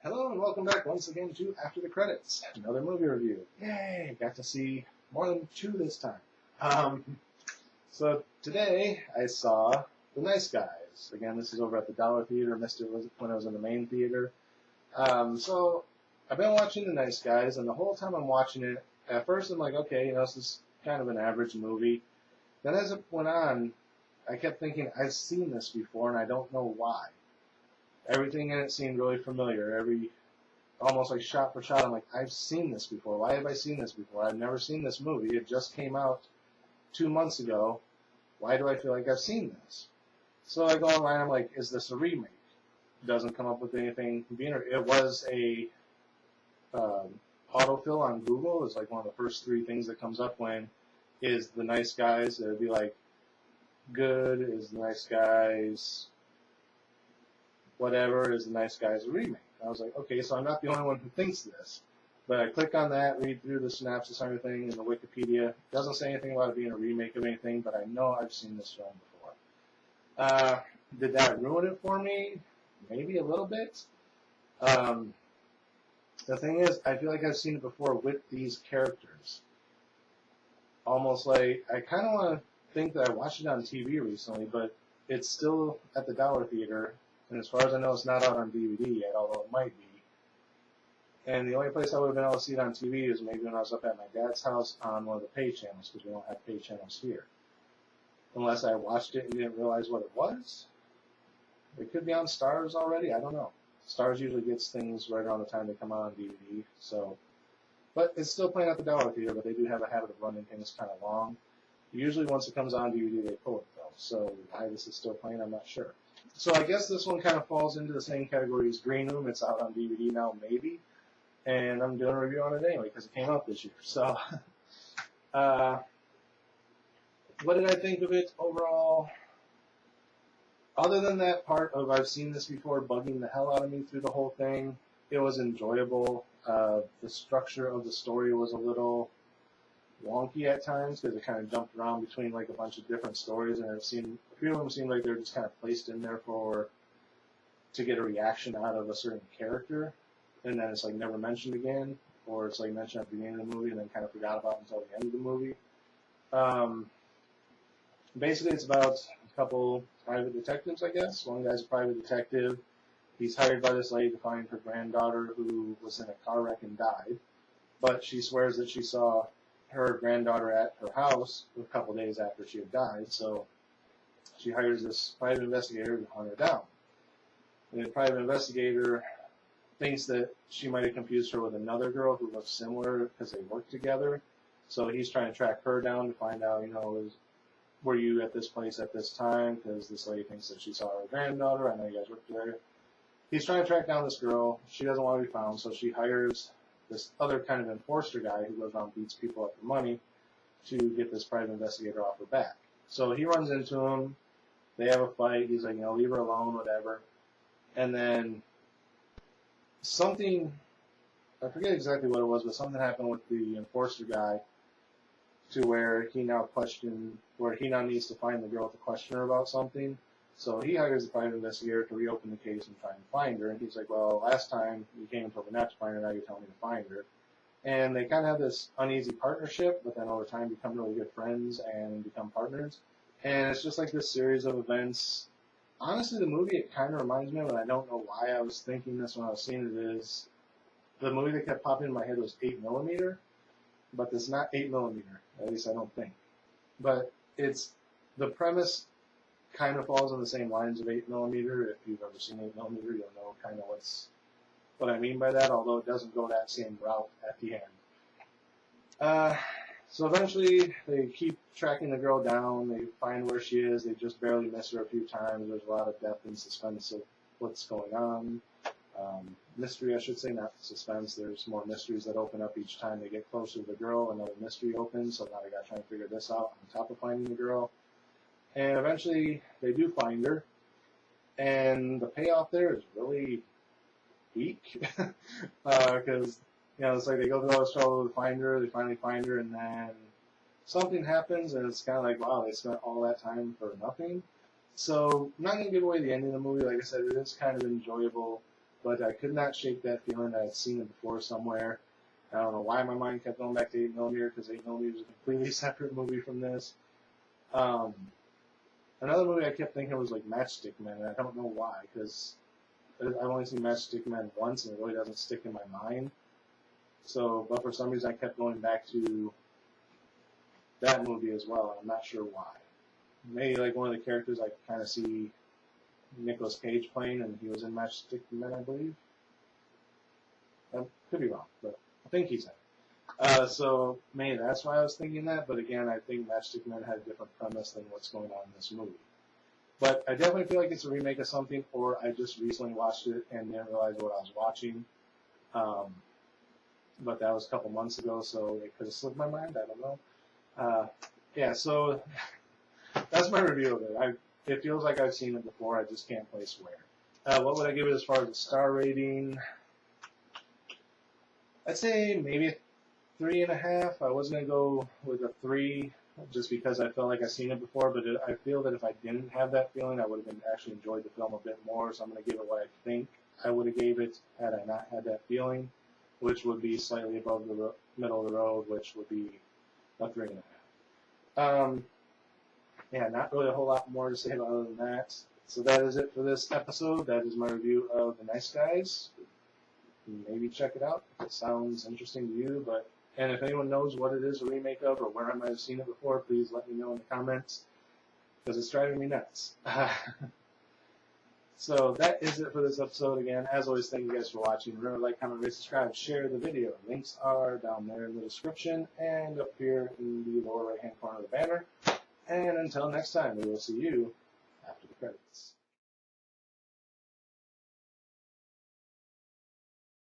Hello and welcome back once again to After the Credits, another movie review. Yay! Got to see more than two this time. So today I saw The Nice Guys. Again, this is over at the Dollar Theater. Missed it when I was in the main theater. So I've been watching The Nice Guys, and the whole time I'm watching it, at first I'm like, okay, this is kind of an average movie. Then as it went on, I kept thinking, I've seen this before, and I don't know why. Everything in it seemed really familiar. Almost like shot for shot, I'm like, I've seen this before. Why have I seen this before? I've never seen this movie. It just came out 2 months ago. Why do I feel like I've seen this? So I go online, I'm like, is this a remake? It doesn't come up with anything. It was a autofill on Google. It's like one of the first three things that comes up when is The Nice Guys. It would be like, good, is The Nice Guys, whatever, is The Nice Guys a remake? I was like, okay, so I'm not the only one who thinks this. But I click on that, read through the synopsis and everything in the Wikipedia. It doesn't say anything about it being a remake of anything, but I know I've seen this film before. Did that ruin it for me? Maybe a little bit. The thing is, I feel like I've seen it before with these characters. Almost like, I kind of want to think that I watched it on TV recently, but it's still at the Dollar Theater. And as far as I know, it's not out on DVD yet, although it might be. And the only place I would have been able to see it on TV is maybe when I was up at my dad's house on one of the pay channels, because we don't have pay channels here. Unless I watched it and didn't realize what it was. It could be on Starz already, I don't know. Starz usually gets things right around the time they come out on DVD. But it's still playing at the Dollar Theater, but they do have a habit of running things kind of long. Usually once it comes on DVD, they pull it though. So why this is still playing, I'm not sure. So I guess this one kind of falls into the same category as Green Room. It's out on DVD now, maybe. And I'm doing a review on it anyway because it came out this year. So, what did I think of it overall? Other than that part of I've seen this before bugging the hell out of me through the whole thing, it was enjoyable. The structure of the story was a little wonky at times because it kind of jumped around between like a bunch of different stories, and a few of them seemed like they're just kind of placed in there to get a reaction out of a certain character, and then it's like never mentioned again, or it's like mentioned at the beginning of the movie and then kind of forgot about until the end of the movie. Basically, it's about a couple private detectives, I guess. One guy's a private detective. He's hired by this lady to find her granddaughter who was in a car wreck and died, but she swears that she saw her granddaughter at her house a couple days after she had died, so she hires this private investigator to hunt her down. And the private investigator thinks that she might have confused her with another girl who looks similar because they work together, so he's trying to track her down to find out, were you at this place at this time, because this lady thinks that she saw her granddaughter. I know you guys work together. He's trying to track down this girl. She doesn't want to be found, so she hires this other kind of enforcer guy who goes around and beats people up for money to get this private investigator off her back. So he runs into him. They have a fight. He's like, leave her alone, whatever. And then something, I forget exactly what it was, but something happened with the enforcer guy to where he now needs to find the girl to question her about something. So he hires the private investigator to reopen the case and try and find her. And he's like, well, last time you came and told me not to find her, now you're telling me to find her. And they kind of have this uneasy partnership, but then over time become really good friends and become partners. And it's just like this series of events. Honestly, the movie, it kind of reminds me of, and I don't know why I was thinking this when I was seeing it, is the movie that kept popping in my head was 8mm, but it's not 8mm, at least I don't think. But the premise kind of falls on the same lines of 8mm. If you've ever seen 8mm, you'll know kind of what I mean by that, although it doesn't go that same route at the end. So eventually, they keep tracking the girl down. They find where she is. They just barely miss her a few times. There's a lot of depth and suspense of what's going on. Mystery, I should say, not suspense. There's more mysteries that open up each time they get closer to the girl. Another mystery opens, so now they got to try and figure this out on top of finding the girl. And eventually, they do find her. And the payoff there is really weak. Because, it's like they go through all this trouble to find her, they finally find her, and then something happens, and it's kind of like, wow, they spent all that time for nothing. So, I'm not going to give away the ending of the movie. Like I said, it is kind of enjoyable. but I could not shake that feeling that I'd seen it before somewhere. I don't know why my mind kept going back to 8mm, because 8mm is a completely separate movie from this. Another movie I kept thinking was like Matchstick Men, and I don't know why, because I've only seen Matchstick Men once, and it really doesn't stick in my mind. So, but for some reason I kept going back to that movie as well, and I'm not sure why. Maybe like one of the characters I kind of see Nicolas Cage playing, and he was in Matchstick Men, I believe. I could be wrong, but I think he's in it. So maybe that's why I was thinking that, but again, I think Matchstick Men had a different premise than what's going on in this movie. But I definitely feel like it's a remake of something, or I just recently watched it and didn't realize what I was watching. But that was a couple months ago, so it could have slipped my mind. I don't know. Yeah, so that's my review of it. It feels like I've seen it before. I just can't place where. What would I give it as far as a star rating? I'd say maybe a 3.5. I was going to go with a 3 just because I felt like I've seen it before, but I feel that if I didn't have that feeling, I would have actually enjoyed the film a bit more, so I'm going to give it what I think I would have gave it had I not had that feeling, which would be slightly above the middle of the road, which would be a 3.5. Yeah, not really a whole lot more to say about other than that. So that is it for this episode. That is my review of The Nice Guys. Maybe check it out if it sounds interesting to you. And if anyone knows what it is a remake of or where I might have seen it before, please let me know in the comments, because it's driving me nuts. So that is it for this episode. Again, as always, thank you guys for watching. Remember to like, comment, rate, subscribe, share the video. Links are down there in the description and up here in the lower right-hand corner of the banner. And until next time, we will see you after the credits.